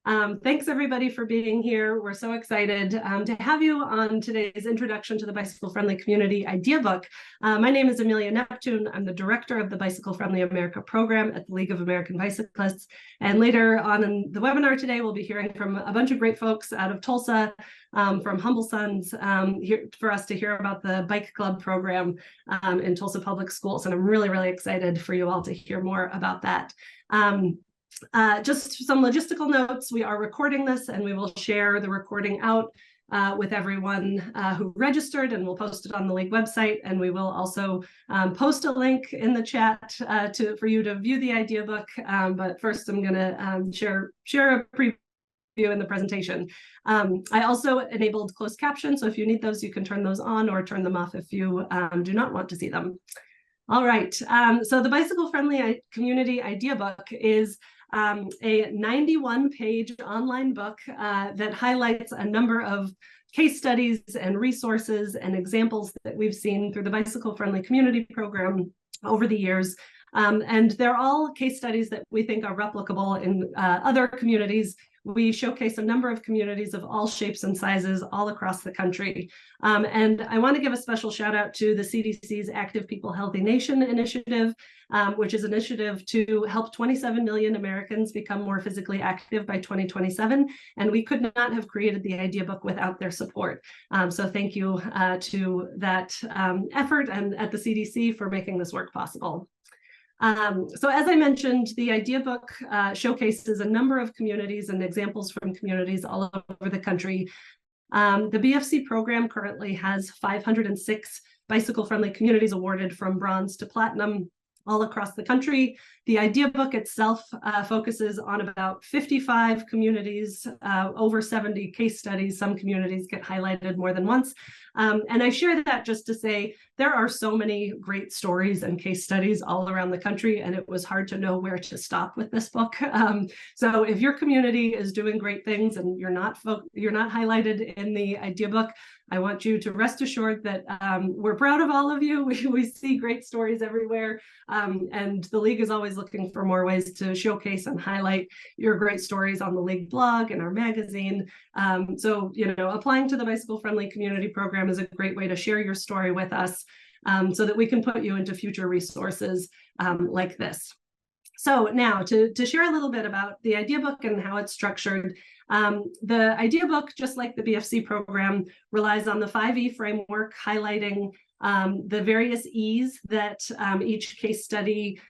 Thanks everybody for being here. We're so excited to have you on today's introduction to the Bicycle Friendly Community Ideabook. My name is Amelia Neptune. I'm the director of the Bicycle Friendly America program at the League of American Bicyclists. And later on in the webinar today, we'll be hearing from a bunch of great folks out of Tulsa, from Humble Sons, here for us to hear about the Bike Club program in Tulsa Public Schools. And I'm really, really excited for you all to hear more about that. Just some logistical notes. We are recording this and we will share the recording out with everyone who registered, and we'll post it on the League website. And we will also post a link in the chat for you to view the Ideabook. But first I'm going to share a preview in the presentation. I also enabled closed captions, so if you need those, you can turn those on or turn them off if you do not want to see them. All right, so the Bicycle Friendly Community Ideabook is a 91-page online book that highlights a number of case studies and resources and examples that we've seen through the Bicycle Friendly Community program over the years. And they're all case studies that we think are replicable in other communities. We showcase a number of communities of all shapes and sizes all across the country. And I want to give a special shout out to the CDC's Active People Healthy Nation initiative, which is an initiative to help 27 million Americans become more physically active by 2027. And we could not have created the Ideabook without their support. So thank you to that effort and at the CDC for making this work possible. So as I mentioned, the Ideabook showcases a number of communities and examples from communities all over the country. The BFC program currently has 506 bicycle-friendly communities awarded from bronze to platinum all across the country. The Ideabook itself focuses on about 55 communities, over 70 case studies. Some communities get highlighted more than once. And I share that just to say there are so many great stories and case studies all around the country, and it was hard to know where to stop with this book. So if your community is doing great things and you're not highlighted in the Ideabook, I want you to rest assured that we're proud of all of you. We see great stories everywhere, and the League is always looking for more ways to showcase and highlight your great stories on the League blog and our magazine. So, applying to the Bicycle Friendly Community Program is a great way to share your story with us so that we can put you into future resources like this. So now to share a little bit about the Ideabook and how it's structured. The Ideabook, just like the BFC program, relies on the 5E framework, highlighting the various E's that each case study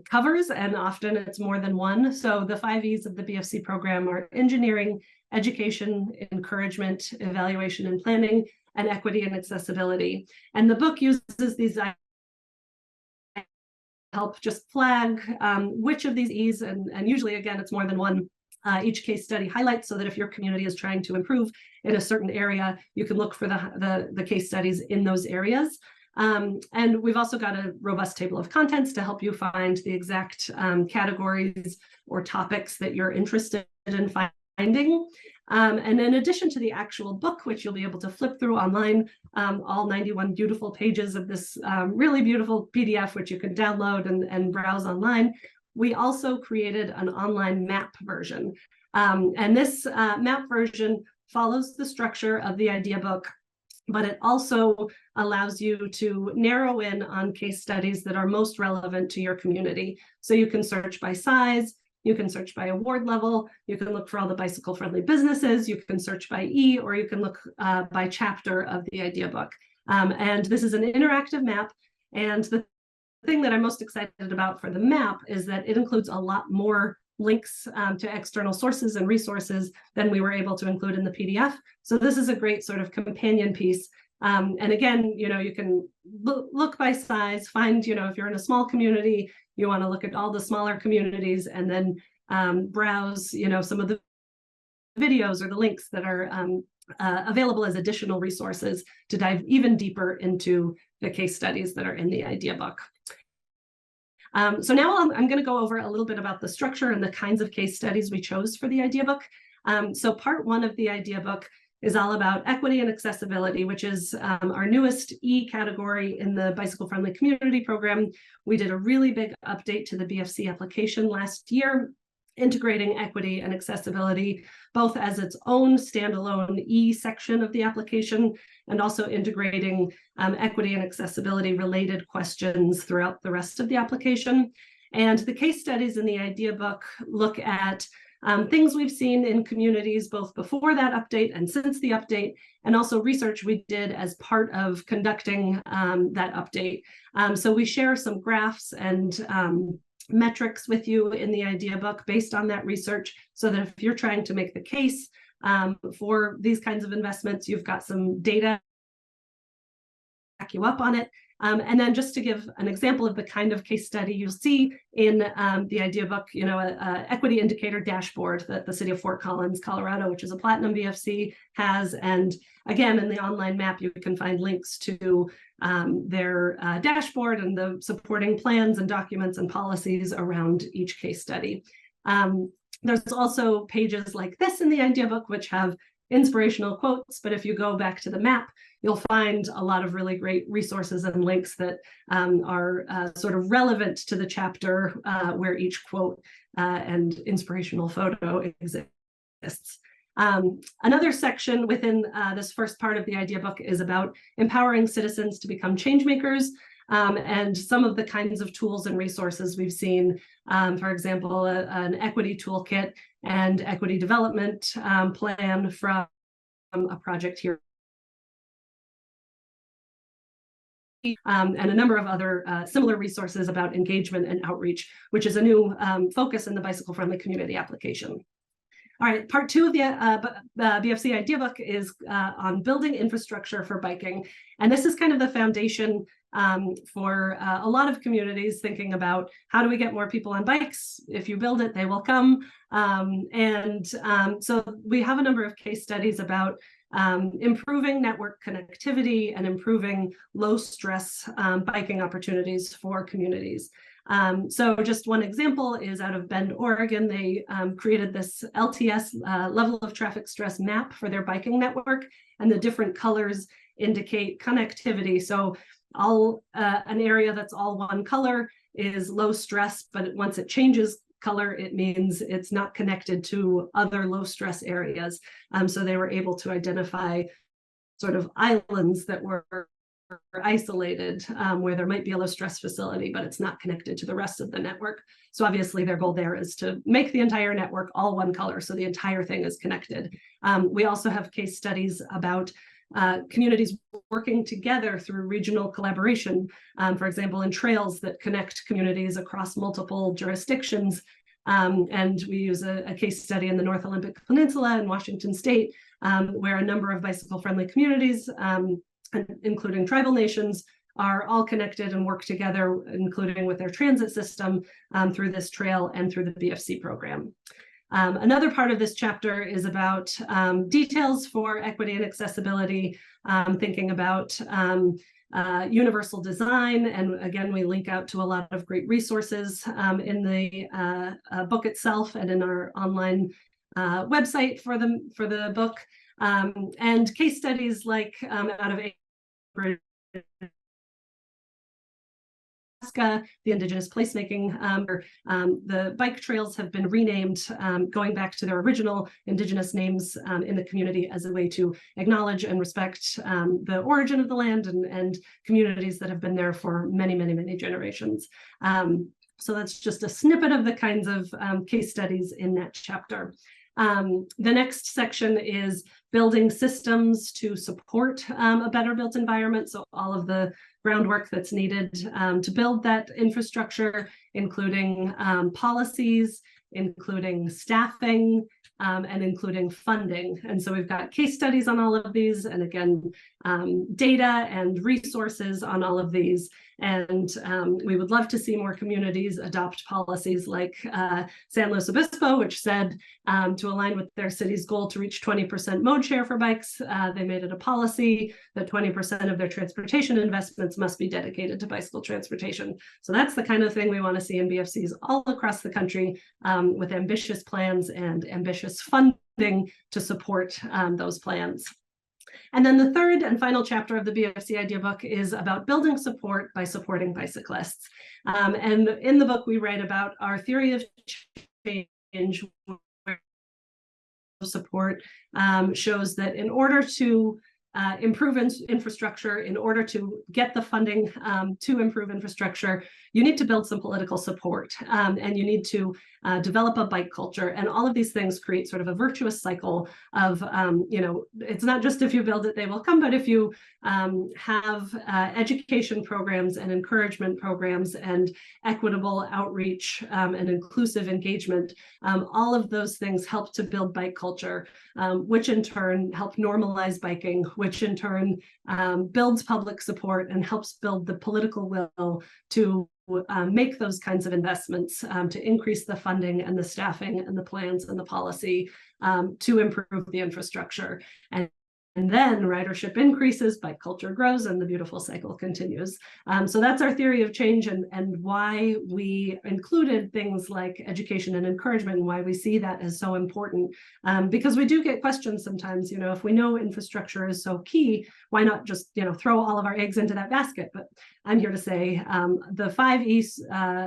covers, and often it's more than one. So the 5 E's of the BFC program are engineering, education, encouragement, evaluation and planning, and equity and accessibility. And the book uses these help just flag which of these E's, and usually, again, it's more than one, each case study highlights, so that if your community is trying to improve in a certain area, you can look for the case studies in those areas. And we've also got a robust table of contents to help you find the exact categories or topics that you're interested in finding. And in addition to the actual book, which you'll be able to flip through online, all 91 beautiful pages of this really beautiful PDF, which you can download and browse online, we also created an online map version. And this map version follows the structure of the Ideabook, but it also allows you to narrow in on case studies that are most relevant to your community. So you can search by size, you can search by award level, you can look for all the bicycle-friendly businesses, you can search by E, or you can look by chapter of the Ideabook. And this is an interactive map, and the thing that I'm most excited about for the map is that it includes a lot more links to external sources and resources than we were able to include in the PDF. So this is a great sort of companion piece. And again, you can look by size, find, if you're in a small community, you want to look at all the smaller communities, and then browse, some of the videos or the links that are available as additional resources to dive even deeper into the case studies that are in the Ideabook. So now I'm going to go over a little bit about the structure and the kinds of case studies we chose for the Ideabook. So part one of the Ideabook is all about equity and accessibility, which is our newest E category in the Bicycle Friendly Community Program. We did a really big update to the BFC application last year, integrating equity and accessibility, both as its own standalone E section of the application, and also integrating equity and accessibility related questions throughout the rest of the application. And the case studies in the idea book look at things we've seen in communities both before that update and since the update, and also research we did as part of conducting that update. So we share some graphs and metrics with you in the idea book based on that research, so that if you're trying to make the case for these kinds of investments, you've got some data to back you up on it. And then just to give an example of the kind of case study you'll see in the idea book, a equity indicator dashboard that the city of Fort Collins, Colorado, which is a platinum BFC, has. And again, in the online map, you can find links to their dashboard and the supporting plans and documents and policies around each case study. There's also pages like this in the idea book, which have inspirational quotes, but if you go back to the map, you'll find a lot of really great resources and links that are sort of relevant to the chapter where each quote and inspirational photo exists. Another section within this first part of the idea book is about empowering citizens to become change makers, and some of the kinds of tools and resources we've seen, for example, an equity toolkit and equity development plan from a project here. And a number of other similar resources about engagement and outreach, which is a new focus in the Bicycle Friendly Community application. All right, part 2 of the BFC Ideabook is on building infrastructure for biking. And this is kind of the foundation for a lot of communities thinking about how do we get more people on bikes? If you build it, they will come. So we have a number of case studies about improving network connectivity and improving low stress biking opportunities for communities. So just one example is out of Bend, Oregon. They created this LTS level of traffic stress map for their biking network, and the different colors indicate connectivity. So an area that's all one color is low stress, but once it changes color, it means it's not connected to other low stress areas. So they were able to identify sort of islands that were isolated, where there might be a low stress facility, but it's not connected to the rest of the network. So obviously their goal there is to make the entire network all one color, so the entire thing is connected. We also have case studies about communities working together through regional collaboration, for example, in trails that connect communities across multiple jurisdictions. And we use a case study in the North Olympic Peninsula in Washington State, where a number of bicycle-friendly communities, including tribal nations, are all connected and work together, including with their transit system through this trail and through the BFC program. Another part of this chapter is about details for equity and accessibility, thinking about universal design. And again, we link out to a lot of great resources in the book itself and in our online website for the book. And case studies like out of Alaska, the indigenous placemaking, the bike trails have been renamed, going back to their original indigenous names in the community as a way to acknowledge and respect the origin of the land and communities that have been there for many, many, many generations. So that's just a snippet of the kinds of case studies in that chapter. The next section is building systems to support a better built environment. So all of the groundwork that's needed to build that infrastructure, including policies, including staffing, and including funding. And so we've got case studies on all of these, and again, data and resources on all of these. And we would love to see more communities adopt policies like San Luis Obispo, which said to align with their city's goal to reach 20% mode share for bikes, they made it a policy that 20% of their transportation investments must be dedicated to bicycle transportation. So that's the kind of thing we want to see in BFCs all across the country, with ambitious plans and ambitious funding to support those plans. And then the third and final chapter of the BFC Ideabook is about building support by supporting bicyclists. And in the book, we write about our theory of change support shows that in order to improve infrastructure, in order to get the funding to improve infrastructure, you need to build some political support, and you need to develop a bike culture. And all of these things create sort of a virtuous cycle of, it's not just if you build it, they will come, but if you have education programs and encouragement programs and equitable outreach and inclusive engagement, all of those things help to build bike culture, which in turn help normalize biking, which in turn builds public support and helps build the political will to make those kinds of investments, to increase the funding and the staffing and the plans and the policy to improve the infrastructure. And then ridership increases, bike culture grows, and the beautiful cycle continues. So that's our theory of change, and why we included things like education and encouragement, and why we see that as so important. Because we do get questions sometimes, if we know infrastructure is so key, why not just throw all of our eggs into that basket? But I'm here to say the 5 E's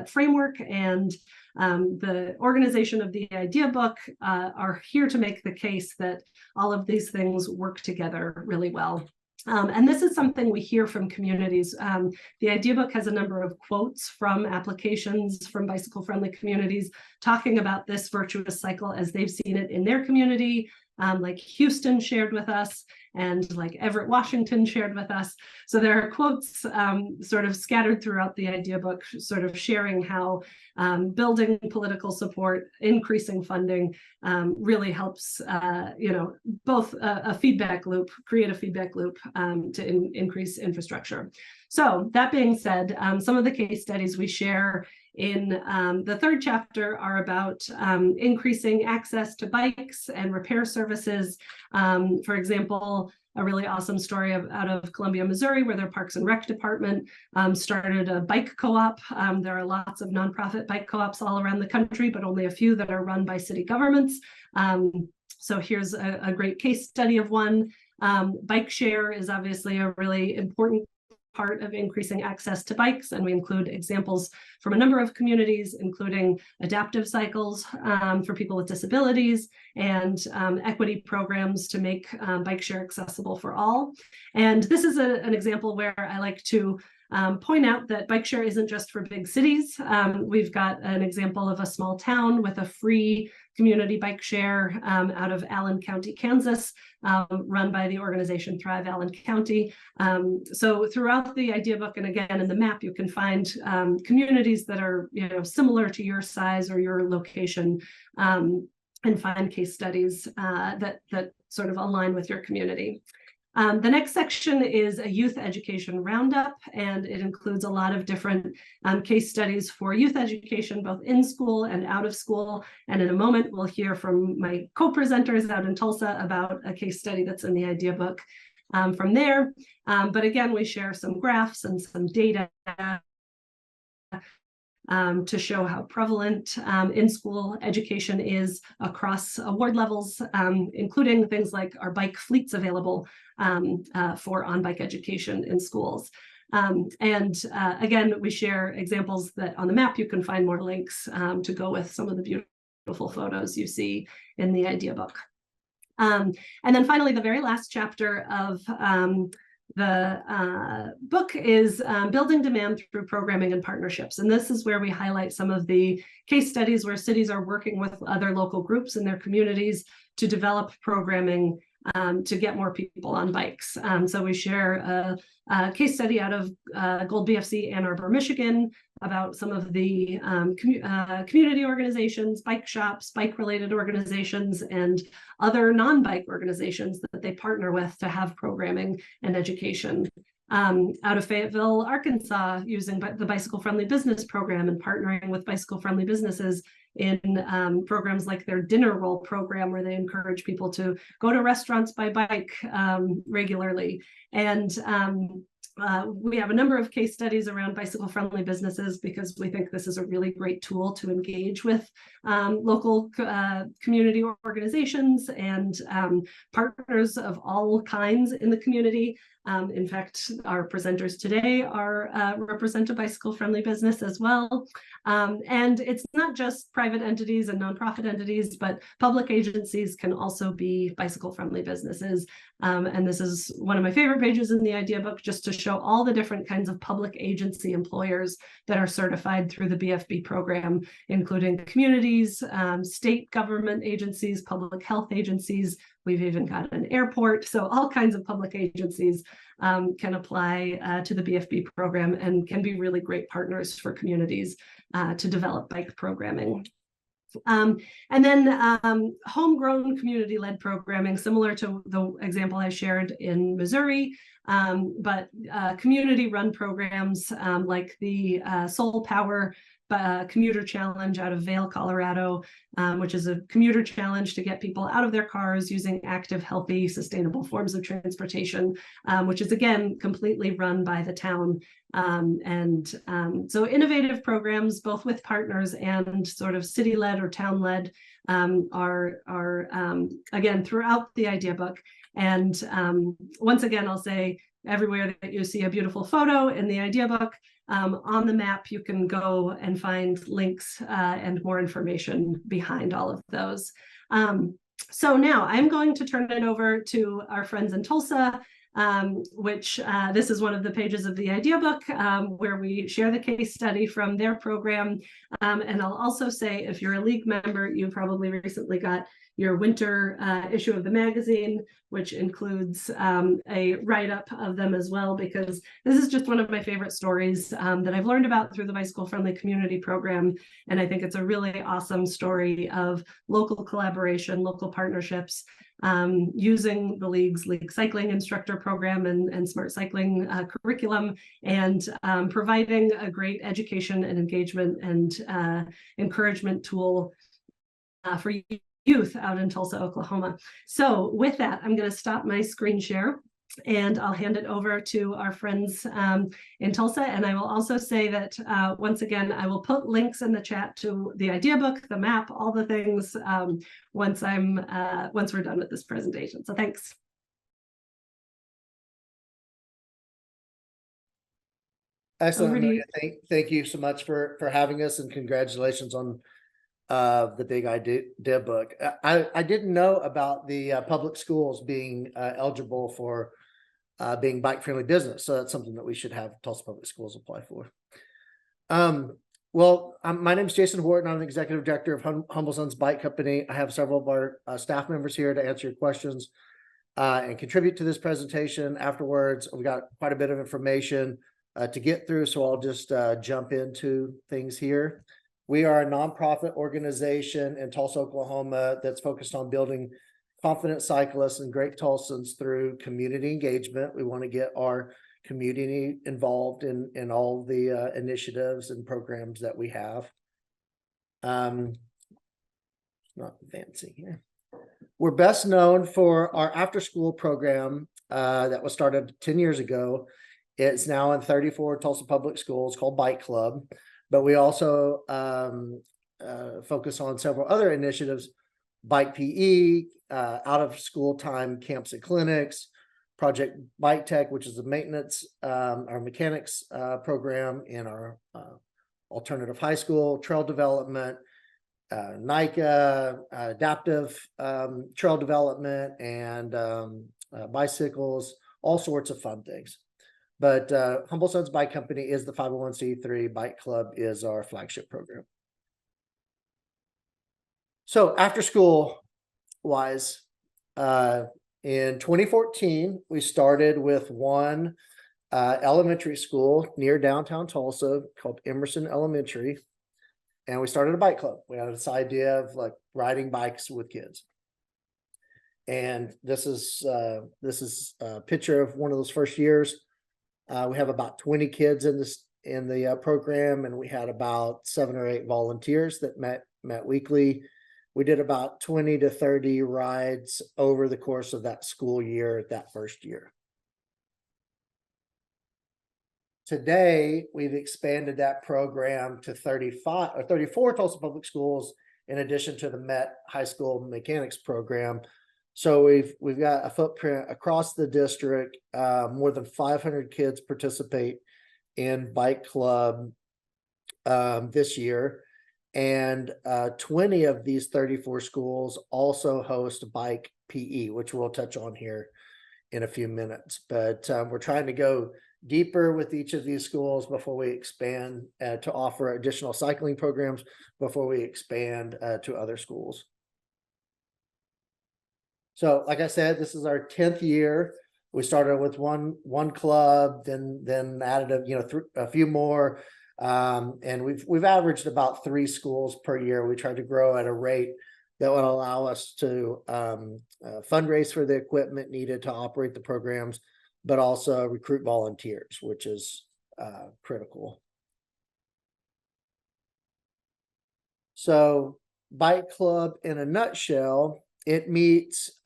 framework and the organization of the Ideabook are here to make the case that all of these things work together really well. And this is something we hear from communities. The Ideabook has a number of quotes from applications from bicycle friendly communities talking about this virtuous cycle as they've seen it in their community, like Houston shared with us, and like Everett, Washington shared with us. So there are quotes sort of scattered throughout the Ideabook, sort of sharing how building political support, increasing funding really helps, both a feedback loop, create a feedback loop to increase infrastructure. So that being said, some of the case studies we share in the 3rd chapter are about increasing access to bikes and repair services. For example, a really awesome story out of Columbia, Missouri, where their Parks and Rec department started a bike co-op. There are lots of nonprofit bike co-ops all around the country, but only a few that are run by city governments. So here's a great case study of one. Bike share is obviously a really important part of increasing access to bikes, and we include examples from a number of communities, including adaptive cycles for people with disabilities and equity programs to make bike share accessible for all. And this is an example where I like to point out that bike share isn't just for big cities. We've got an example of a small town with a free community bike share out of Allen County, Kansas, run by the organization Thrive Allen County. So throughout the Ideabook, and again in the map, you can find communities that are similar to your size or your location, and find case studies that sort of align with your community. The next section is a youth education roundup, and it includes a lot of different case studies for youth education, both in school and out of school. And in a moment, we'll hear from my co-presenters out in Tulsa about a case study that's in the Ideabook from there. But again, we share some graphs and some data to show how prevalent in-school education is across award levels, including things like are bike fleets available for on-bike education in schools. Again, we share examples that on the map you can find more links to go with some of the beautiful photos you see in the Ideabook. And then finally, the very last chapter of the book is building demand through programming and partnerships. And this is where we highlight some of the case studies where cities are working with other local groups in their communities to develop programming to get more people on bikes. So we share a case study out of Gold BFC Ann Arbor, Michigan, about some of the community organizations, bike shops, bike-related organizations, and other non-bike organizations that they partner with to have programming and education. Out of Fayetteville, Arkansas, using the Bicycle Friendly Business Program and partnering with bicycle friendly businesses in programs like their dinner roll program, where they encourage people to go to restaurants by bike regularly. And we have a number of case studies around bicycle friendly businesses because we think this is a really great tool to engage with local community organizations and partners of all kinds in the community. In fact, our presenters today are represent a bicycle-friendly business as well. And it's not just private entities and nonprofit entities, but public agencies can also be bicycle-friendly businesses. And this is one of my favorite pages in the idea book, just to show all the different kinds of public agency employers that are certified through the BFB program, including communities, state government agencies, public health agencies. We've even got an airport. So all kinds of public agencies can apply to the BFB program and can be really great partners for communities to develop bike programming. And then homegrown community-led programming, similar to the example I shared in Missouri, but community-run programs like the Soul Power commuter challenge out of Vail, Colorado, which is a commuter challenge to get people out of their cars using active, healthy, sustainable forms of transportation, which is, again, completely run by the town. So innovative programs, both with partners and sort of city-led or town-led, are again, throughout the idea book. And once again, I'll say, everywhere that you see a beautiful photo in the idea book, on the map, you can go and find links and more information behind all of those. So now I'm going to turn it over to our friends in Tulsa, which this is one of the pages of the idea book where we share the case study from their program. And I'll also say, if you're a league member, you probably recently got your winter issue of the magazine, which includes a write-up of them as well, because this is just one of my favorite stories that I've learned about through the Bicycle Friendly Community Program. And I think it's a really awesome story of local collaboration, local partnerships, using the league's league cycling instructor program and smart cycling curriculum, and providing a great education and engagement and encouragement tool for youth out in Tulsa, Oklahoma. So with that, I'm going to stop my screen share and I'll hand it over to our friends in Tulsa. And I will also say that once again, I will put links in the chat to the idea book, the map, all the things once we're done with this presentation. So thanks. Excellent. Thank you so much for having us, and congratulations on the big idea book. I didn't know about the public schools being eligible for being bike friendly business, so that's something that we should have Tulsa Public Schools apply for. My name is Jason Horton. I'm the executive director of Humble Sons Bike Company. I have several of our staff members here to answer your questions and contribute to this presentation. Afterwards, we got quite a bit of information to get through, so I'll just jump into things here. We are a nonprofit organization in Tulsa, Oklahoma, that's focused on building confident cyclists and great Tulsans through community engagement. We want to get our community involved in all the initiatives and programs that we have. Not advancing here. We're best known for our after-school program that was started 10 years ago. It's now in 34 Tulsa public schools, called Bike Club. But we also focus on several other initiatives: Bike PE, out of school time camps and clinics, Project Bike Tech, which is a maintenance, our mechanics program in our alternative high school, trail development, NICA, adaptive trail development, and bicycles, all sorts of fun things. But Humble Sons Bike Company is the 501c3. Bike Club is our flagship program. So after school wise, in 2014, we started with one elementary school near downtown Tulsa called Emerson Elementary. And we started a bike club. We had this idea of like riding bikes with kids. And this is a picture of one of those first years. We have about 20 kids in the program, and we had about 7 or 8 volunteers that met weekly. We did about 20 to 30 rides over the course of that school year, that first year. Today, we've expanded that program to 34 Tulsa Public Schools, in addition to the Met High School Mechanics program. So we've got a footprint across the district. More than 500 kids participate in Bike Club this year. And 20 of these 34 schools also host Bike PE, which we'll touch on here in a few minutes. But we're trying to go deeper with each of these schools before we expand to offer additional cycling programs before we expand to other schools. So like I said, this is our 10th year. We started with one club, then added a few more, and we've averaged about 3 schools per year. We tried to grow at a rate that would allow us to fundraise for the equipment needed to operate the programs, but also recruit volunteers, which is critical. So Bike Club in a nutshell, it meets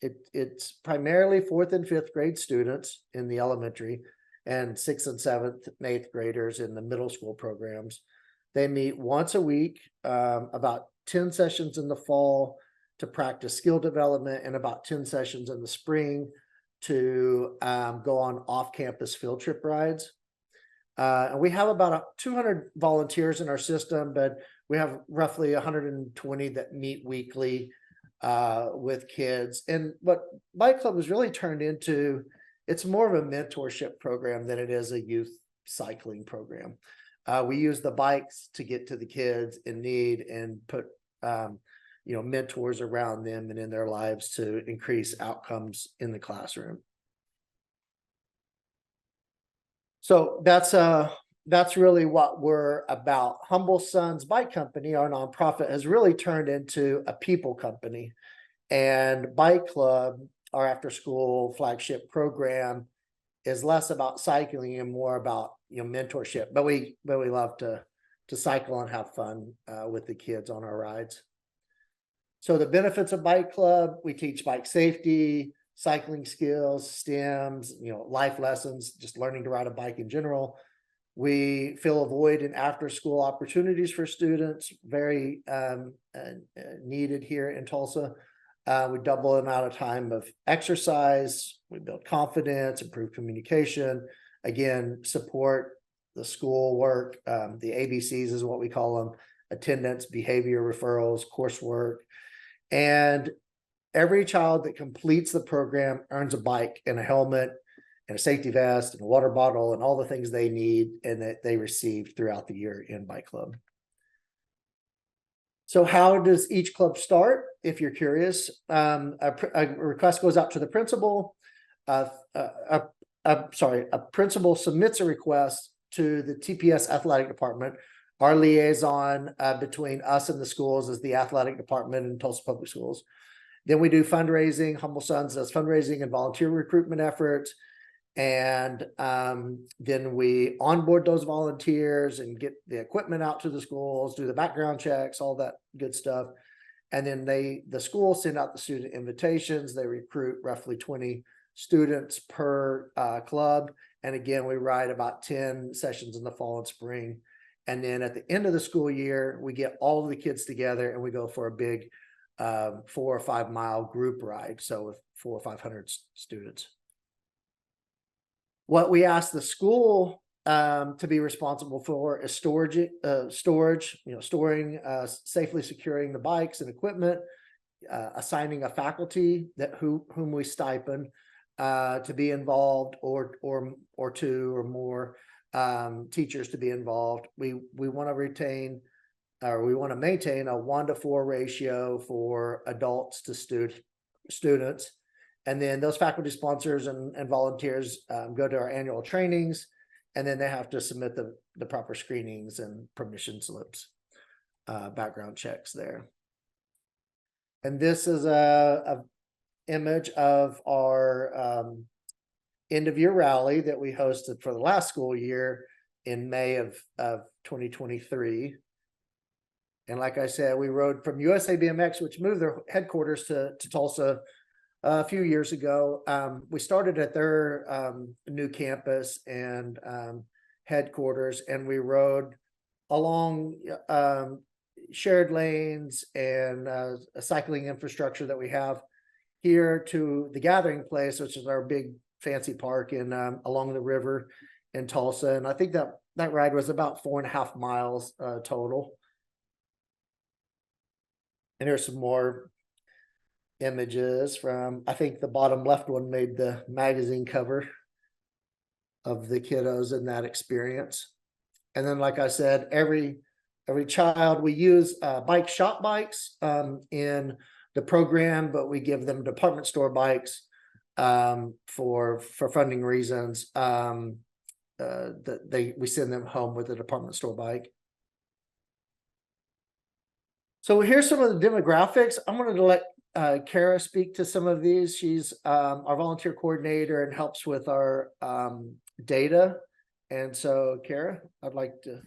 it's primarily 4th and 5th grade students in the elementary and 6th and 7th and 8th graders in the middle school programs. They meet once a week, about 10 sessions in the fall to practice skill development, and about 10 sessions in the spring to go on off-campus field trip rides. And we have about 200 volunteers in our system, but we have roughly 120 that meet weekly with kids. And what Bike Club has really turned into, it's more of a mentorship program than it is a youth cycling program. We use the bikes to get to the kids in need and put mentors around them and in their lives to increase outcomes in the classroom. So that's really what we're about. Humble Sons Bike Company, our nonprofit, has really turned into a people company, and Bike Club, our after-school flagship program, is less about cycling and more about mentorship. But we love to cycle and have fun with the kids on our rides. So the benefits of Bike Club: we teach bike safety, cycling skills, STEMs, life lessons, just learning to ride a bike in general. We fill a void in after-school opportunities for students, very needed here in Tulsa. We double the amount of time of exercise. We build confidence, improve communication, again, support the school work. The ABCs is what we call them: attendance, behavior, referrals, coursework. And every child that completes the program earns a bike and a helmet and a safety vest and a water bottle and all the things they need and that they received throughout the year in Bike Club. So how does each club start? If you're curious, a request goes out to the principal. A principal submits a request to the TPS athletic department. Our liaison between us and the schools is the athletic department in Tulsa Public Schools. Then we do fundraising. Humble Sons does fundraising and volunteer recruitment efforts. And then we onboard those volunteers and get the equipment out to the schools, do the background checks, all that good stuff. And then the schools send out the student invitations. They recruit roughly 20 students per club. And again, we ride about 10 sessions in the fall and spring. And then at the end of the school year, we get all of the kids together and we go for a big 4 or 5 mile group ride. So with 400 or 500 students. What we ask the school to be responsible for is storage, storing, safely securing the bikes and equipment, assigning a faculty whom we stipend to be involved, or 2 or more teachers to be involved. We want to retain, or we want to maintain, a 1-to-4 ratio for adults to students. And then those faculty sponsors and volunteers go to our annual trainings, and then they have to submit the proper screenings and permission slips, background checks there. And this is a image of our end of year rally that we hosted for the last school year in May of 2023. And like I said, we rode from USA BMX, which moved their headquarters to Tulsa a few years ago. We started at their new campus and headquarters, and we rode along shared lanes and a cycling infrastructure that we have here to the gathering place, which is our big fancy park in along the river in Tulsa. And I think that ride was about 4.5 miles total. And here's some more images from, I think the bottom left one made the magazine cover of the kiddos in that experience. And then, like I said, every child, we use bike shop bikes in the program, but we give them department store bikes for funding reasons. We send them home with a department store bike. So here's some of the demographics. I'm going to let Kara speak to some of these. She's our volunteer coordinator and helps with our data. And so, Kara, I'd like to.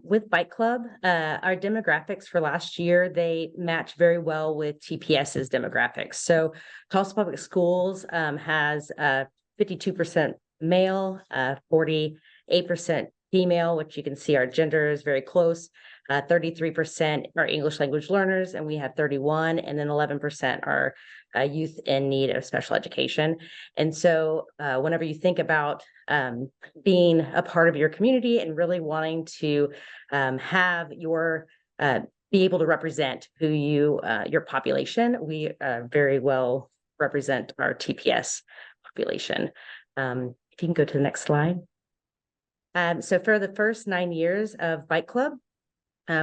With Bike Club, our demographics for last year, they match very well with TPS's demographics. So Tulsa Public Schools has 52% male, 48% female, which you can see our gender is very close. 33% are English language learners, and we have 31, and then 11% are youth in need of special education. And so whenever you think about being a part of your community and really wanting to have your be able to represent who your population, we very well represent our TPS population. If you can go to the next slide. So for the first 9 years of Bike Club,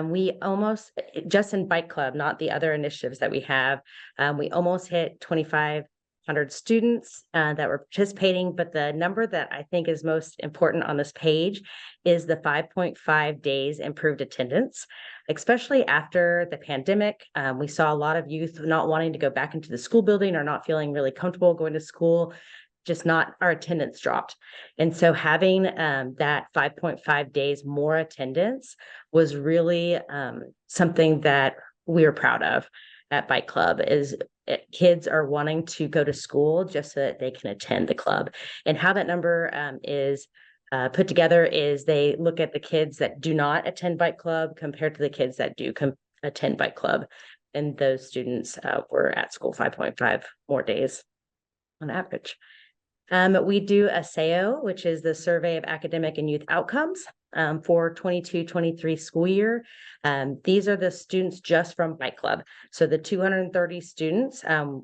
we almost, just in Bike Club, not the other initiatives that we have, we almost hit 2,500 students that were participating. But the number that I think is most important on this page is the 5.5 days improved attendance, especially after the pandemic. We saw a lot of youth not wanting to go back into the school building or not feeling really comfortable going to school. Just not, our attendance dropped. And so having that 5.5 days more attendance was really something that we are proud of at Bike Club. Is kids are wanting to go to school just so that they can attend the club. And how that number is put together is they look at the kids that do not attend Bike Club compared to the kids that do attend Bike Club. And those students were at school 5.5 more days on average. We do a SAO, which is the Survey of Academic and Youth Outcomes for 22-23 school year. These are the students just from Bike Club. So the 230 students,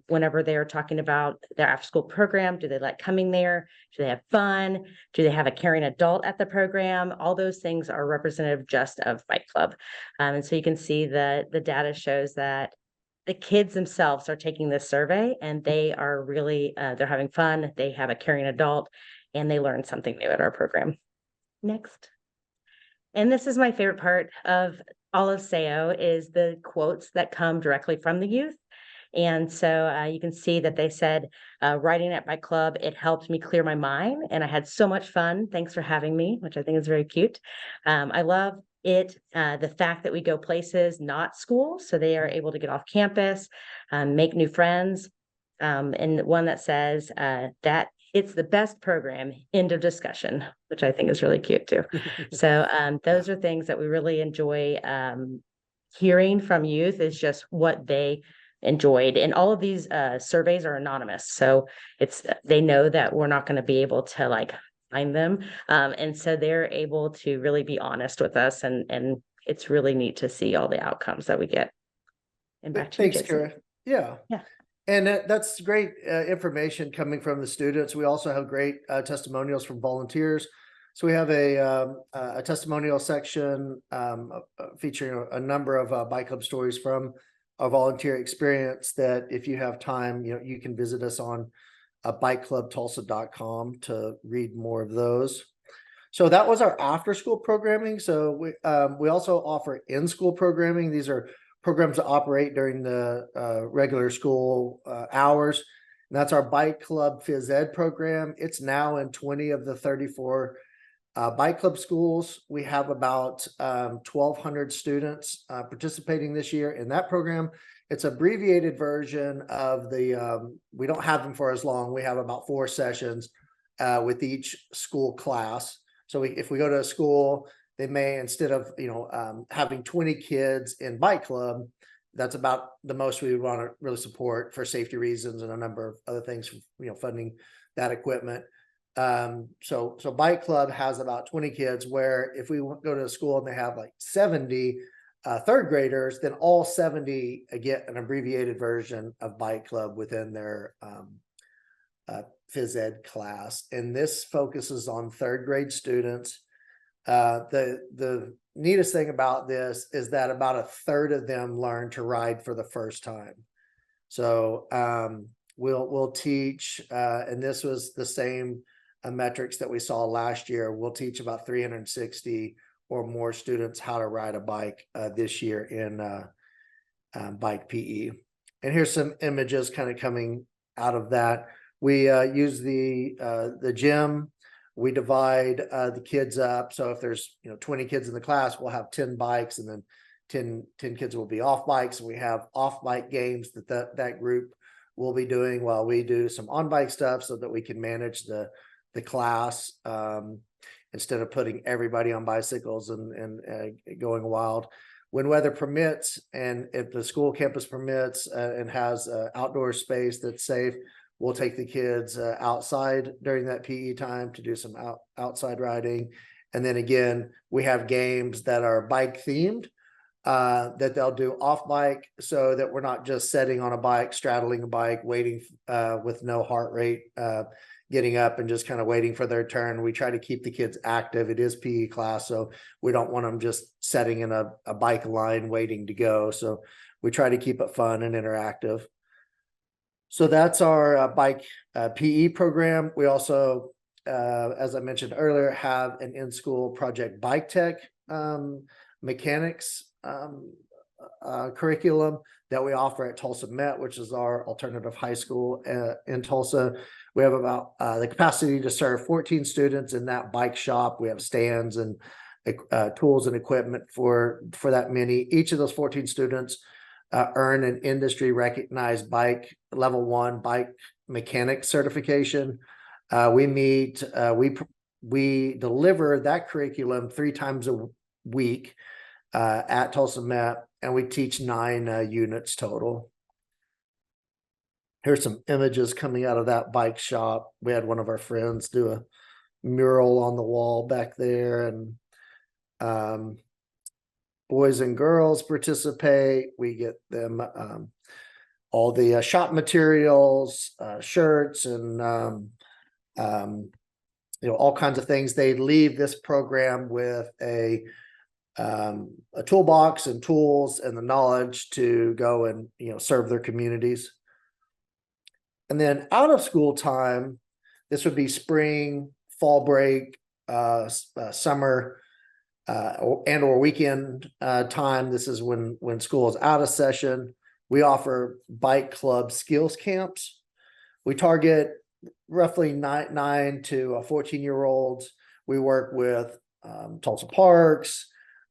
whenever they are talking about their after school program, do they like coming there? Do they have fun? Do they have a caring adult at the program? All those things are representative just of Bike Club. And so you can see that the data shows that the kids themselves are taking this survey and they are really, they're having fun. They have a caring adult and they learn something new at our program. Next. And this is my favorite part of all of SAO is the quotes that come directly from the youth. And so you can see that they said, writing at Bike Club, it helped me clear my mind and I had so much fun. Thanks for having me, which I think is very cute. I love the fact that we go places, not school, so they are able to get off campus, make new friends. And one that says that it's the best program, end of discussion, which I think is really cute too. So those are things that we really enjoy hearing from youth, is just what they enjoyed. And all of these surveys are anonymous. So they know that we're not going to be able to find them. And so they're able to really be honest with us. And it's really neat to see all the outcomes that we get. And back to you, Jason. Kara. Yeah. And that's great information coming from the students. We also have great testimonials from volunteers. So we have a testimonial section featuring a number of Bike Club stories from our volunteer experience that if you have time, you can visit us on bikeclubtulsa.com to read more of those. So that was our after school programming. So we also offer in-school programming. These are programs that operate during the regular school hours. And that's our Bike Club Phys Ed program. It's now in 20 of the 34 Bike Club schools. We have about 1,200 students participating this year in that program. It's abbreviated version of the, we don't have them for as long. We have about 4 sessions with each school class. So if we go to a school, they may, instead of, having 20 kids in Bike Club, that's about the most we would want to really support for safety reasons and a number of other things, funding that equipment. So Bike Club has about 20 kids, where if we go to a school and they have like 70 third graders, then all 70 get an abbreviated version of Bike Club within their phys ed class. And this focuses on third grade students. The neatest thing about this is that about a third of them learn to ride for the first time. So we'll teach, and this was the same metrics that we saw last year. We'll teach about 360 or more students how to ride a bike this year in bike PE. And here's some images kind of coming out of that. We use the gym. We divide the kids up. So if there's 20 kids in the class, we'll have 10 bikes, and then 10 kids will be off bikes. We have off bike games that group will be doing while we do some on bike stuff, so that we can manage the class instead of putting everybody on bicycles and going wild. When weather permits, and if the school campus permits and has outdoor space that's safe, we'll take the kids outside during that PE time to do some outside riding. And then again, we have games that are bike themed that they'll do off bike, so that we're not just sitting on a bike, straddling a bike, waiting with no heart rate, getting up and just kind of waiting for their turn. We try to keep the kids active. It is PE class, so we don't want them just sitting in a bike line waiting to go. So we try to keep it fun and interactive. So that's our bike PE program. We also, as I mentioned earlier, have an in-school Project Bike Tech mechanics curriculum that we offer at Tulsa Met, which is our alternative high school in Tulsa. We have about the capacity to serve 14 students in that bike shop. We have stands and tools and equipment for that many. Each of those 14 students earn an industry recognized bike level 1 bike mechanic certification. We deliver that curriculum 3 times a week at Tulsa Met, and we teach 9 units total. Here's some images coming out of that bike shop. We had one of our friends do a mural on the wall back there, and boys and girls participate. We get them all the shop materials, shirts, and all kinds of things. They leave this program with a toolbox and tools and the knowledge to go and serve their communities. And then out of school time, this would be spring, fall break, summer, and or weekend time. This is when school is out of session. We offer bike club skills camps. We target roughly 9 to 14-year-olds. We work with Tulsa Parks,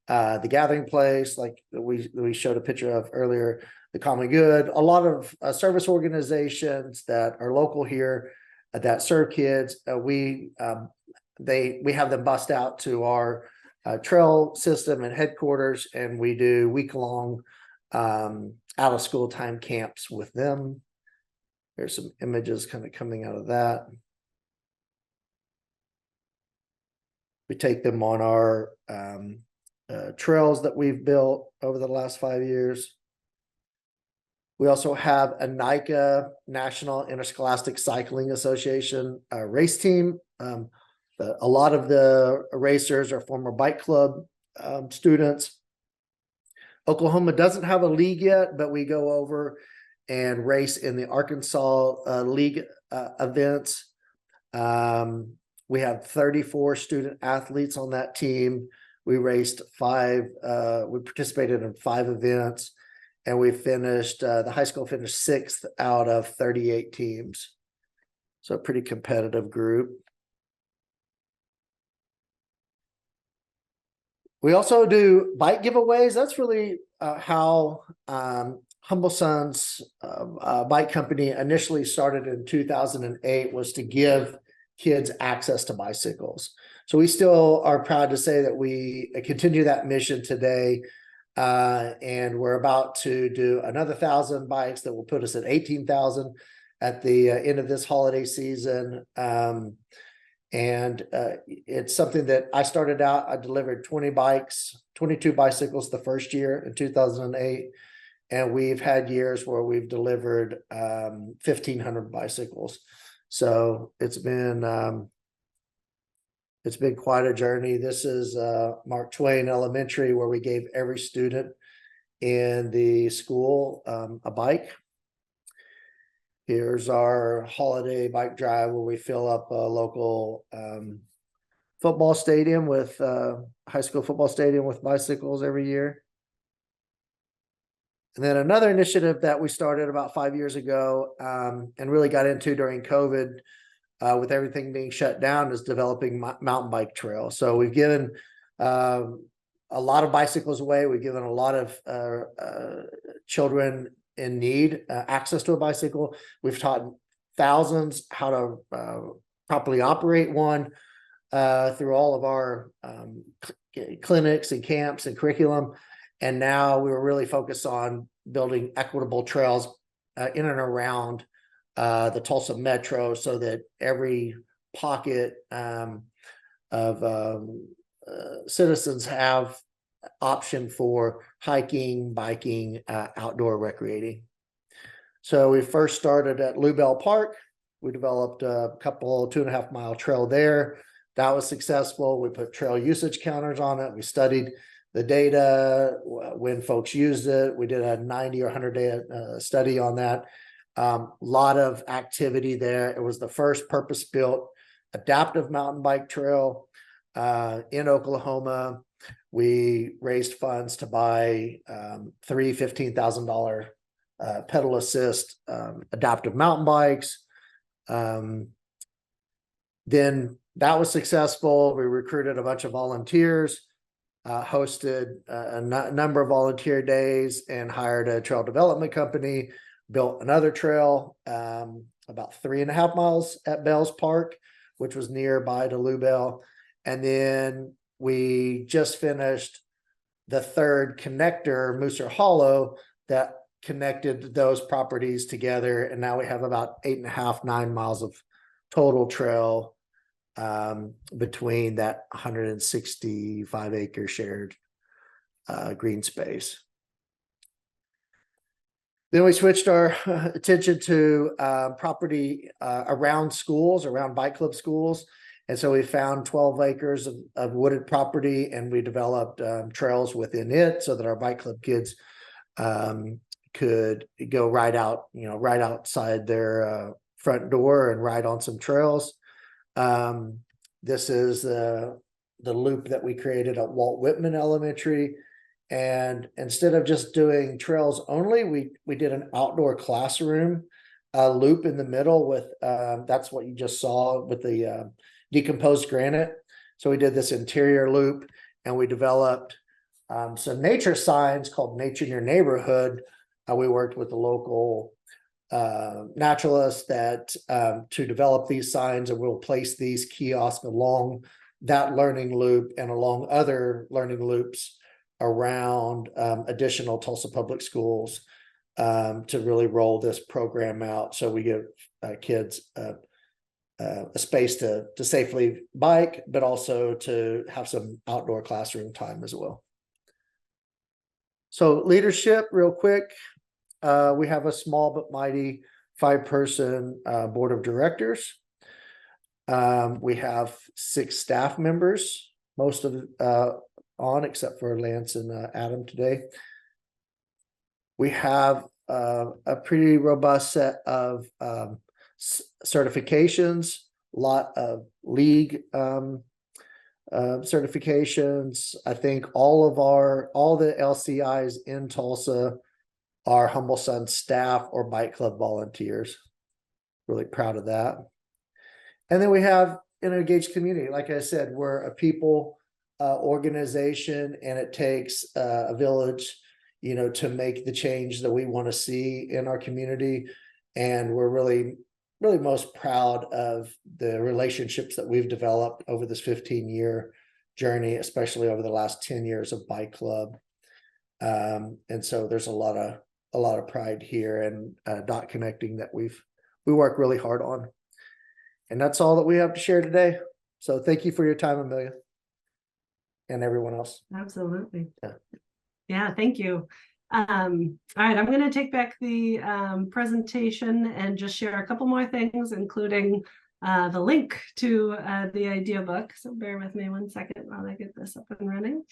the Gathering Place, like we showed a picture of earlier, the Common Good, a lot of service organizations that are local here that serve kids. We have them bust out to our trail system and headquarters, and we do week-long out of school time camps with them. There's some images kind of coming out of that. We take them on our trails that we've built over the last 5 years. We also have a NICA, National Interscholastic Cycling Association race team. A lot of the racers are former bike club students. Oklahoma doesn't have a league yet, but we go over and race in the Arkansas league events. We have 34 student athletes on that team. We raced 5, we participated in 5 events, and we finished, the high school finished 6th out of 38 teams. So a pretty competitive group. We also do bike giveaways. That's really how Humble Sons Bike Company initially started in 2008, was to give kids access to bicycles. So we still are proud to say that we continue that mission today. And we're about to do another 1,000 bikes that will put us at 18,000 at the end of this holiday season. It's something that I started out, I delivered 22 bicycles the first year in 2008. And we've had years where we've delivered 1,500 bicycles. So it's been quite a journey. This is Mark Twain Elementary, where we gave every student in the school a bike. Here's our holiday bike drive, where we fill up a local football stadium with high school football stadium with bicycles every year. And then another initiative that we started about 5 years ago and really got into during COVID, with everything being shut down, is developing mountain bike trails. So we've given a lot of bicycles away. We've given a lot of children in need access to a bicycle. We've taught thousands how to properly operate one through all of our clinics and camps and curriculum. And now we were really focused on building equitable trails in and around the Tulsa metro, so that every pocket of citizens have option for hiking, biking, outdoor recreating. So we first started at Lubell Park. We developed a couple 2.5 mile trail there. That was successful. We put trail usage counters on it. We studied the data when folks used it. We did a 90 or 100 day study on that. Lot of activity there. It was the first purpose-built adaptive mountain bike trail in Oklahoma. We raised funds to buy 3 $15,000 pedal assist adaptive mountain bikes. Then that was successful. We recruited a bunch of volunteers, hosted a number of volunteer days, and hired a trail development company. Built another trail about 3.5 miles at Bells Park, which was nearby to Lubell. And then we just finished the third connector, Mooser Hollow, that connected those properties together. And now we have about 8.5, 9 miles of total trail between that 165 acre shared green space. Then we switched our attention to property around schools, around bike club schools. And so we found 12 acres of wooded property, and we developed trails within it so that our bike club kids could go right out, right outside their front door and ride on some trails. This is the loop that we created at Walt Whitman Elementary. And instead of just doing trails only, we did an outdoor classroom loop in the middle with, that's what you just saw with the decomposed granite. So we did this interior loop, and we developed some nature signs called Nature in Your Neighborhood. We worked with the local naturalists that to develop these signs, and we'll place these kiosks along that learning loop and along other learning loops around additional Tulsa public schools to really roll this program out. So we give kids a space to safely bike, but also to have some outdoor classroom time as well. So leadership, real quick. We have a small but mighty 5-person board of directors. We have 6 staff members, most of on except for Lance and Adam today. We have a pretty robust set of certifications, a lot of league certifications. I think all the LCIs in Tulsa are Humble Sun staff or bike club volunteers. Really proud of that. And then we have an engaged community. Like I said, we're a people organization, and it takes a village, to make the change that we want to see in our community. And we're really most proud of the relationships that we've developed over this 15-year journey, especially over the last 10 years of bike club. And so there's a lot of pride here and dot connecting that we work really hard on. And that's all that we have to share today. So thank you for your time, Amelia, and everyone else. Absolutely. Yeah. Yeah, thank you. All right, I'm going to take back the presentation and just share a couple more things, including the link to the Ideabook. So bear with me 1 second while I get this up and running.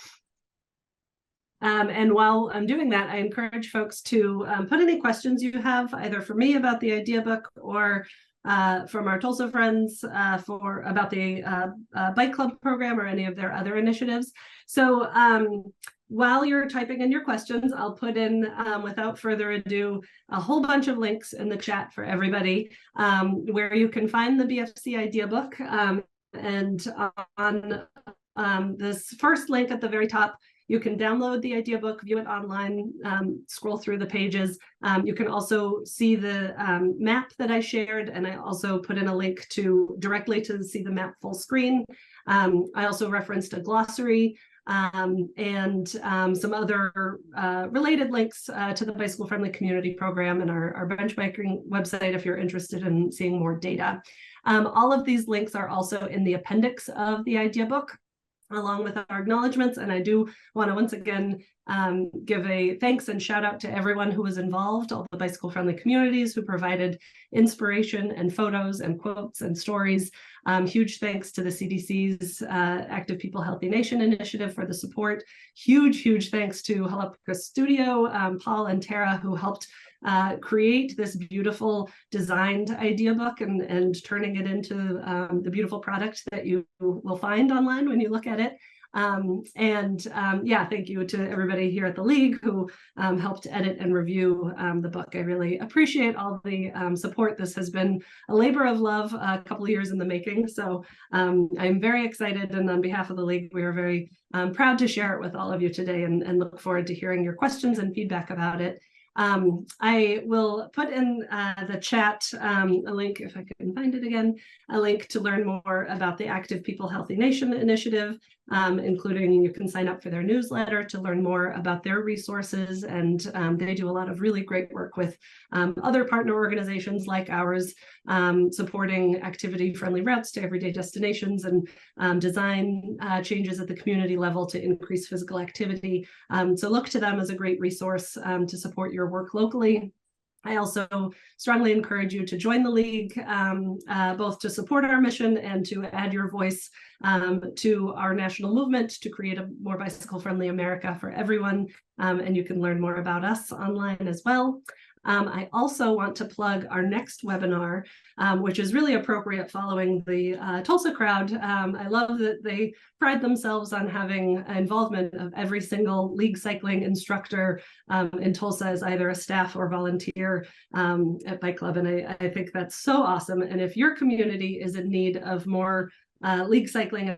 And while I'm doing that, I encourage folks to put any questions you have, either for me about the Ideabook or from our Tulsa friends about the Bike Club program or any of their other initiatives. So while you're typing in your questions, I'll put in, without further ado, a whole bunch of links in the chat for everybody where you can find the BFC Ideabook. And on this first link at the very top, you can download the Ideabook, view it online, scroll through the pages. You can also see the map that I shared, and I also put in a link directly to see the map full screen. I also referenced a glossary and some other related links to the Bicycle Friendly Community Program and our benchmarking website if you're interested in seeing more data. All of these links are also in the appendix of the Ideabook, along with our acknowledgements. And I do want to once again give a thanks and shout out to everyone who was involved, all the bicycle friendly communities who provided inspiration and photos and quotes and stories. Huge thanks to the CDC's Active People Healthy Nation initiative for the support. Huge thanks to Jalapa Studio, Paul and Tara, who helped create this beautiful designed Ideabook and turning it into the beautiful product that you will find online when you look at it. Yeah, thank you to everybody here at the League who helped edit and review the book. I really appreciate all the support. This has been a labor of love, a couple of years in the making. So I'm very excited, and on behalf of the League, we are very proud to share it with all of you today and look forward to hearing your questions and feedback about it. I will put in the chat a link, if I can find it again, a link to learn more about the Active People Healthy Nation initiative, including you can sign up for their newsletter to learn more about their resources. And they do a lot of really great work with other partner organizations like ours, supporting activity-friendly routes to everyday destinations and design changes at the community level to increase physical activity. So look to them as a great resource to support your work locally. I also strongly encourage you to join the League, both to support our mission and to add your voice to our national movement to create a more bicycle-friendly America for everyone. And you can learn more about us online as well. I also want to plug our next webinar, which is really appropriate following the Tulsa crowd. I love that they pride themselves on having involvement of every single League cycling instructor in Tulsa as either a staff or volunteer at Bike Club. And I think that's so awesome. And if your community is in need of more League cycling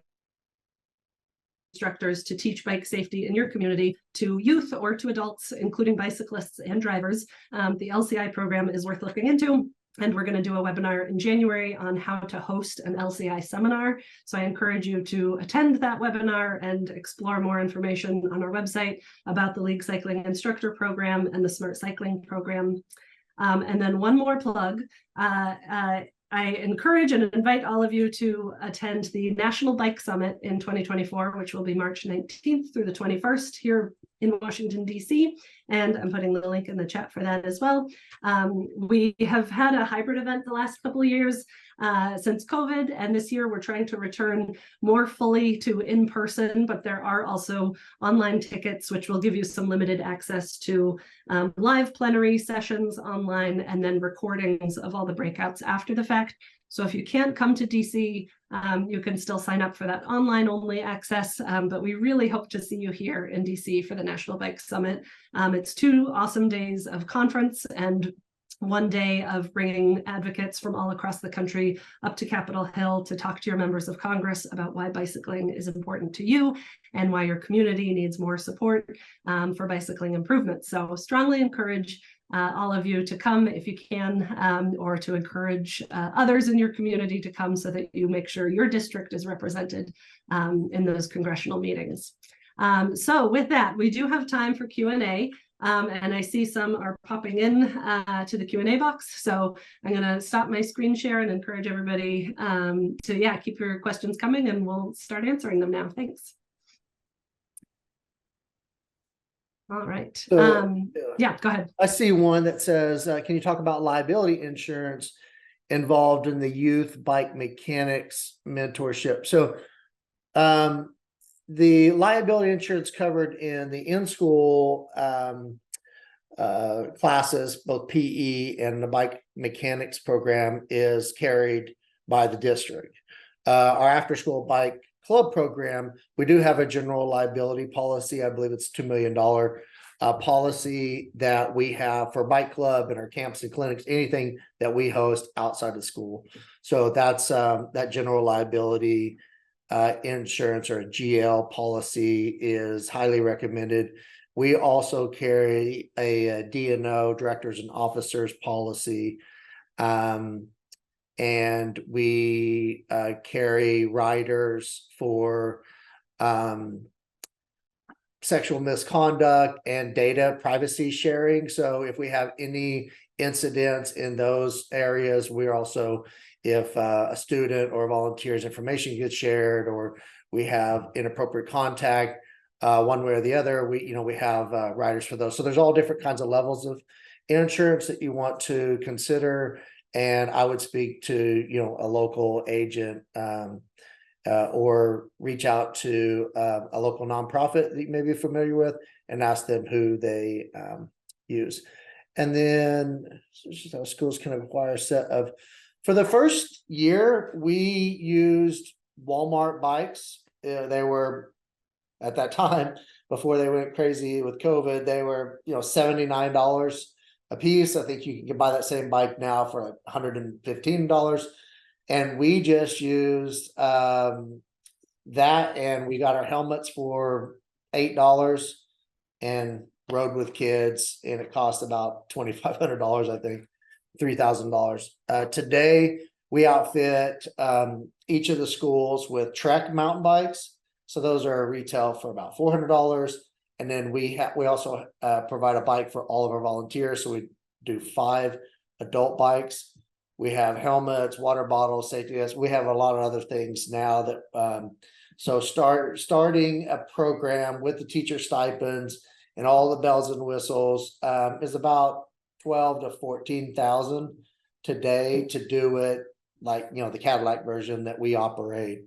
instructors to teach bike safety in your community to youth or to adults, including bicyclists and drivers, the LCI program is worth looking into. And we're going to do a webinar in January on how to host an LCI seminar. So I encourage you to attend that webinar and explore more information on our website about the League Cycling Instructor Program and the Smart Cycling Program. And then one more plug. I encourage and invite all of you to attend the National Bike Summit in 2024, which will be March 19th through the 21st here in Washington, D.C. And I'm putting the link in the chat for that as well. We have had a hybrid event the last couple of years since COVID, and this year we're trying to return more fully to in-person, but there are also online tickets, which will give you some limited access to live plenary sessions online and then recordings of all the breakouts after the fact. So if you can't come to DC, you can still sign up for that online only access, but we really hope to see you here in DC for the National Bike Summit. It's 2 awesome days of conference and 1 day of bringing advocates from all across the country up to Capitol Hill to talk to your members of Congress about why bicycling is important to you and why your community needs more support for bicycling improvements. So strongly encourage all of you to come if you can, or to encourage others in your community to come so that you make sure your district is represented in those congressional meetings. So with that, we do have time for Q&A. And I see some are popping in to the Q&A box. So I'm going to stop my screen share and encourage everybody to keep your questions coming, and we'll start answering them now. Thanks. All right. So, yeah, go ahead. I see one that says, can you talk about liability insurance involved in the youth bike mechanics mentorship? So the liability insurance covered in the in-school classes, both PE and the bike mechanics program, is carried by the district. Our after-school bike club program, we do have a general liability policy. I believe it's $2 million policy that we have for bike club and our camps and clinics, anything that we host outside of school. So that's that general liability insurance, or a GL policy, is highly recommended. We also carry a D&O, directors and officers policy. And we carry riders for sexual misconduct and data privacy sharing. So if we have any incidents in those areas, we're also, if a student or a volunteer's information gets shared, or we have inappropriate contact, one way or the other, we have riders for those. So there's all different kinds of levels of insurance that you want to consider. And I would speak to, a local agent, or reach out to a local nonprofit that you may be familiar with and ask them who they use. And then schools can acquire a set of, for the first year, we used Walmart bikes. They were, at that time, before they went crazy with COVID, they were, $79 a piece. I think you can buy that same bike now for like $115. And we just used that, and we got our helmets for $8 and rode with kids, and it cost about $2,500, I think, $3,000. Today, we outfit each of the schools with Trek mountain bikes. So those are retail for about $400. And then we also provide a bike for all of our volunteers. So we do 5 adult bikes. We have helmets, water bottles, safety vests. We have a lot of other things now that, so starting a program with the teacher stipends and all the bells and whistles is about 12 to 14,000 today to do it, like, the Cadillac version that we operate.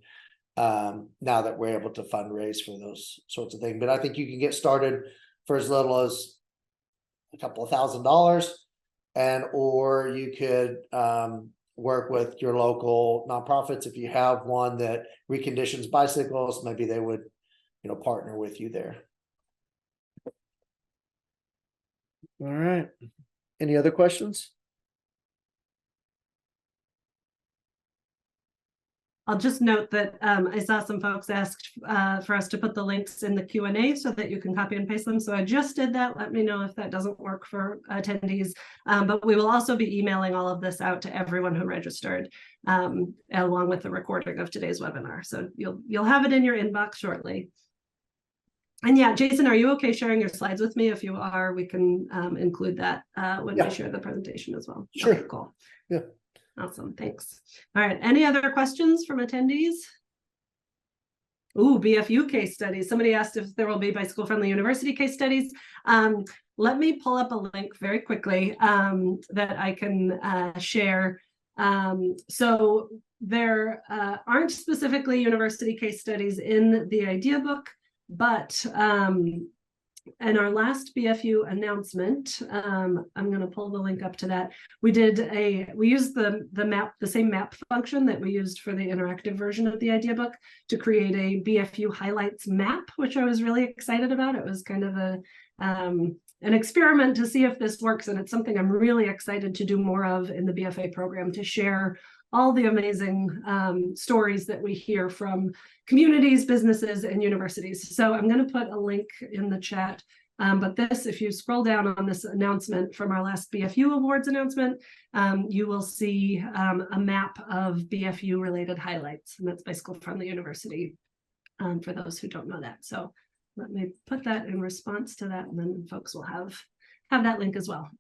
Now that we're able to fundraise for those sorts of things. But I think you can get started for as little as a couple of $1,000s, or you could work with your local nonprofits. If you have one that reconditions bicycles, maybe they would, partner with you there. All right. Any other questions? I'll just note that I saw some folks asked for us to put the links in the Q&A so that you can copy and paste them. So I just did that. Let me know if that doesn't work for attendees. But we will also be emailing all of this out to everyone who registered, along with the recording of today's webinar. So you'll have it in your inbox shortly. And yeah, Jason, are you okay sharing your slides with me? If you are, we can include that when we share the presentation as well. Sure. Okay, cool. Yeah. Awesome, thanks. All right, any other questions from attendees? Ooh, BFU case studies. Somebody asked if there will be Bicycle Friendly University case studies. Let me pull up a link very quickly that I can share. So there aren't specifically university case studies in the Ideabook, but in our last BFU announcement, I'm going to pull the link up to that. We used the same map function that we used for the interactive version of the Ideabook to create a BFU highlights map, which I was really excited about. It was kind of an experiment to see if this works, and it's something I'm really excited to do more of in the BFA program, to share all the amazing stories that we hear from communities, businesses, and universities. So I'm going to put a link in the chat. But this, if you scroll down on this announcement from our last BFU Awards announcement, you will see a map of BFU related highlights, and that's Bicycle Friendly University, for those who don't know that. So let me put that in response to that, and then folks will have that link as well.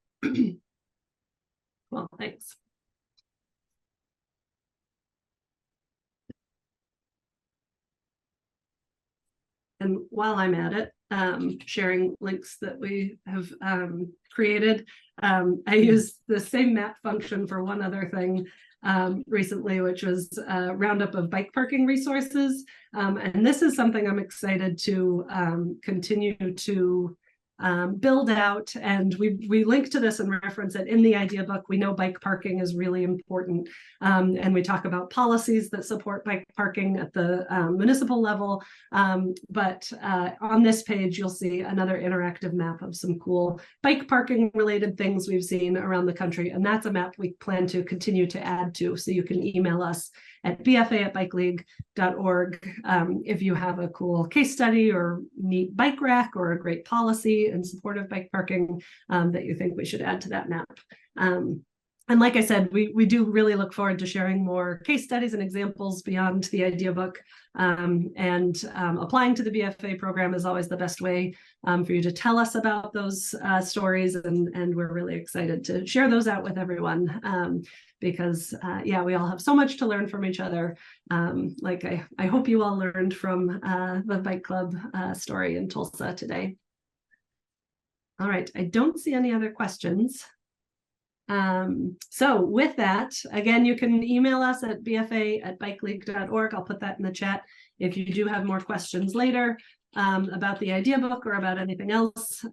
Well, thanks. And while I'm at it, sharing links that we have created, I used the same map function for one other thing recently, which was a roundup of bike parking resources. And this is something I'm excited to continue to build out, and we link to this and reference it in the idea book. We know bike parking is really important, and we talk about policies that support bike parking at the municipal level, but on this page you'll see another interactive map of some cool bike parking related things we've seen around the country, and that's a map we plan to continue to add to, so you can email us at bfa@bikeleague.org if you have a cool case study or neat bike rack or a great policy in support of bike parking that you think we should add to that map. And like I said, we do really look forward to sharing more case studies and examples beyond the idea book. And applying to the BFA program is always the best way for you to tell us about those stories. And we're really excited to share those out with everyone. Because yeah, we all have so much to learn from each other. Like I hope you all learned from the bike club story in Tulsa today. All right, I don't see any other questions. So with that, again, you can email us at bfa@bikeleague.org. I'll put that in the chat if you do have more questions later about the idea book or about anything else.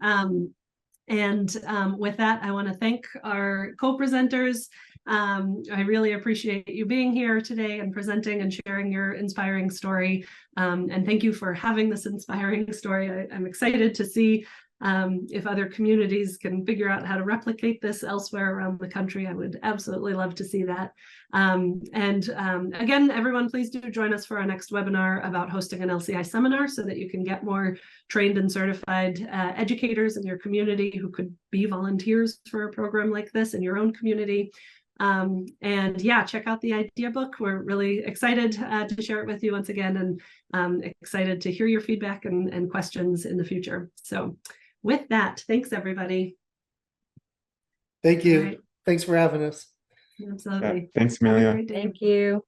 With that, I want to thank our co-presenters. I really appreciate you being here today and presenting and sharing your inspiring story. And thank you for having this inspiring story. I'm excited to see if other communities can figure out how to replicate this elsewhere around the country. I would absolutely love to see that. Again, everyone, please do join us for our next webinar about hosting an LCI seminar so that you can get more trained and certified educators in your community who could be volunteers for a program like this in your own community. And yeah, check out the idea book. We're really excited to share it with you once again, and excited to hear your feedback and questions in the future. So with that, thanks everybody. Thank you. Right. Thanks for having us. Absolutely. Thanks, Amelia. Thank you.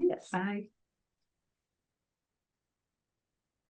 Yes. Bye.